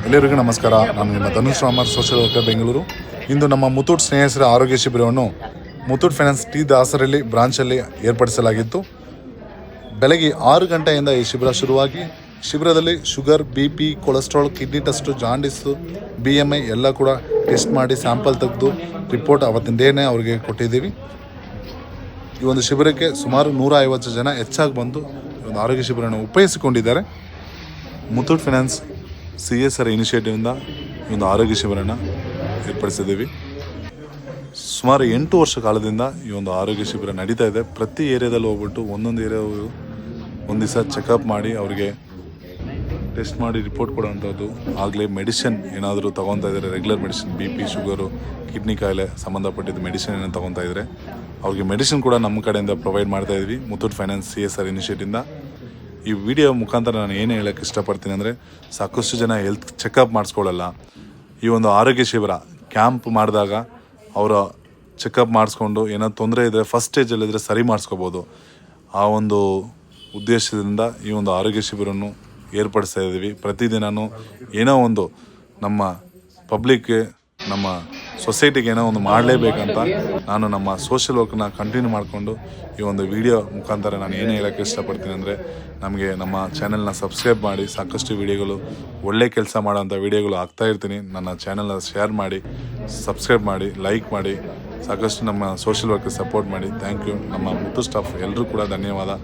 ಎಲ್ಲರಿಗೂ ನಮಸ್ಕಾರ. ನಾನು ನಿಮ್ಮ ಧನುಷ್ ರಾಮರ್, ಸೋಷಿಯಲ್ ವರ್ಕರ್, ಬೆಂಗಳೂರು. ಇಂದು ನಮ್ಮ ಮುತ್ತೂಟ್ ಸ್ನೇಹಿತರ ಆರೋಗ್ಯ ಶಿಬಿರವನ್ನು ಮುತ್ತೂಟ್ ಫೈನಾನ್ಸ್ ಟಿ ದಾಸರಳ್ಳಿ ಬ್ರಾಂಚಲ್ಲಿ ಏರ್ಪಡಿಸಲಾಗಿತ್ತು. ಬೆಳಗ್ಗೆ 6 ಗಂಟೆಯಿಂದ ಈ ಶಿಬಿರ ಶುರುವಾಗಿ ಶಿಬಿರದಲ್ಲಿ sugar, BP, cholesterol, kidney test, jaundice, BMI ಎಲ್ಲ ಕೂಡ ಟೆಸ್ಟ್ ಮಾಡಿ ಸ್ಯಾಂಪಲ್ ತೆಗೆದು ರಿಪೋರ್ಟ್ ಅವತ್ತಿಂದೇನೆ ಅವರಿಗೆ ಕೊಟ್ಟಿದ್ದೀವಿ. ಈ ಒಂದು ಶಿಬಿರಕ್ಕೆ ಸುಮಾರು 150 ಜನ ಹೆಚ್ಚಾಗಿ ಬಂದು ಈ ಒಂದು ಆರೋಗ್ಯ ಶಿಬಿರವನ್ನು ಉಪಯೋಗಿಸಿಕೊಂಡಿದ್ದಾರೆ. ಮುತ್ತೂಟ್ ಫೈನಾನ್ಸ್ CSR ಇನಿಷಿಯೇಟಿವಿಂದ ಈ ಒಂದು ಆರೋಗ್ಯ ಶಿಬಿರನ ಏರ್ಪಡಿಸಿದ್ದೀವಿ. ಸುಮಾರು 8 ವರ್ಷ ಕಾಲದಿಂದ ಈ ಒಂದು ಆರೋಗ್ಯ ಶಿಬಿರ ನಡೀತಾ ಇದೆ. ಪ್ರತಿ ಏರಿಯಾದಲ್ಲಿ ಹೋಗ್ಬಿಟ್ಟು ಒಂದೊಂದು ಏರಿಯಾ ಒಂದು ದಿವಸ ಚೆಕಪ್ ಮಾಡಿ ಅವರಿಗೆ ಟೆಸ್ಟ್ ಮಾಡಿ ರಿಪೋರ್ಟ್ ಕೊಡೋವಂಥದ್ದು. ಆಗಲೇ ಮೆಡಿಸಿನ್ ಏನಾದರೂ ತೊಗೊತಾ ಇದ್ದಾರೆ, regular medicine, BP, sugar, kidney ಕಾಯಿಲೆ ಸಂಬಂಧಪಟ್ಟಿದ್ದು ಮೆಡಿಸಿನ್ ಏನೋ ತೊಗೊತಾ ಇದ್ದಾರೆ, ಅವ್ರಿಗೆ ಮೆಡಿಸಿನ್ ಕೂಡ ನಮ್ಮ ಕಡೆಯಿಂದ ಪ್ರೊವೈಡ್ ಮಾಡ್ತಾಯಿದ್ವಿ ಮುತ್ತೂಟ್ ಫೈನಾನ್ಸ್ CSR ಇನಿಷಿಯೇಟಿವಿಂದ. ಈ ವಿಡಿಯೋ ಮುಖಾಂತರ ನಾನು ಏನು ಹೇಳೋಕ್ಕೆ ಇಷ್ಟಪಡ್ತೀನಿ ಅಂದರೆ, ಸಾಕಷ್ಟು ಜನ ಹೆಲ್ತ್ ಚೆಕಪ್ ಮಾಡಿಸ್ಕೊಳ್ಳಲ್ಲ. ಈ ಒಂದು ಆರೋಗ್ಯ ಶಿಬಿರ ಕ್ಯಾಂಪ್ ಮಾಡಿದಾಗ ಅವರ ಚೆಕಪ್ ಮಾಡಿಸ್ಕೊಂಡು ಏನೋ ತೊಂದರೆ ಇದ್ದರೆ ಫಸ್ಟ್ ಸ್ಟೇಜಲ್ಲಿದ್ದರೆ ಸರಿ ಮಾಡಿಸ್ಕೋಬೋದು. ಆ ಒಂದು ಉದ್ದೇಶದಿಂದ ಈ ಒಂದು ಆರೋಗ್ಯ ಶಿಬಿರವನ್ನು ಏರ್ಪಡಿಸ್ತಾ ಇದ್ದೀವಿ. ಪ್ರತಿದಿನವೂ ಏನೋ ಒಂದು ನಮ್ಮ ಪಬ್ಲಿಕ್ಗೆ, ನಮ್ಮ ಸೊಸೈಟಿಗೆ ಏನೋ ಒಂದು ಮಾಡಲೇಬೇಕಂತ ನಾನು ನಮ್ಮ ಸೋಷಿಯಲ್ ವರ್ಕ್ನ ಕಂಟಿನ್ಯೂ ಮಾಡಿಕೊಂಡು ಈ ಒಂದು ವಿಡಿಯೋ ಮುಖಾಂತರ ನಾನು ಏನು ಹೇಳೋಕ್ಕೆ ಇಷ್ಟಪಡ್ತೀನಿ ಅಂದರೆ, ನಮಗೆ ನಮ್ಮ ಚಾನೆಲ್ನ ಸಬ್ಸ್ಕ್ರೈಬ್ ಮಾಡಿ. ಸಾಕಷ್ಟು ವಿಡಿಯೋಗಳು, ಒಳ್ಳೆ ಕೆಲಸ ಮಾಡೋಂಥ ವಿಡಿಯೋಗಳು ಹಾಕ್ತಾಯಿರ್ತೀನಿ. ನನ್ನ ಚಾನೆಲ್ನ ಶೇರ್ ಮಾಡಿ, ಸಬ್ಸ್ಕ್ರೈಬ್ ಮಾಡಿ, ಲೈಕ್ ಮಾಡಿ, ಸಾಕಷ್ಟು ನಮ್ಮ ಸೋಷಿಯಲ್ ವರ್ಕ್ಗೆ ಸಪೋರ್ಟ್ ಮಾಡಿ. Thank you. ನಮ್ಮ ಮುತ್ತು ಸ್ಟಾಫ್ ಎಲ್ಲರೂ ಕೂಡ ಧನ್ಯವಾದ.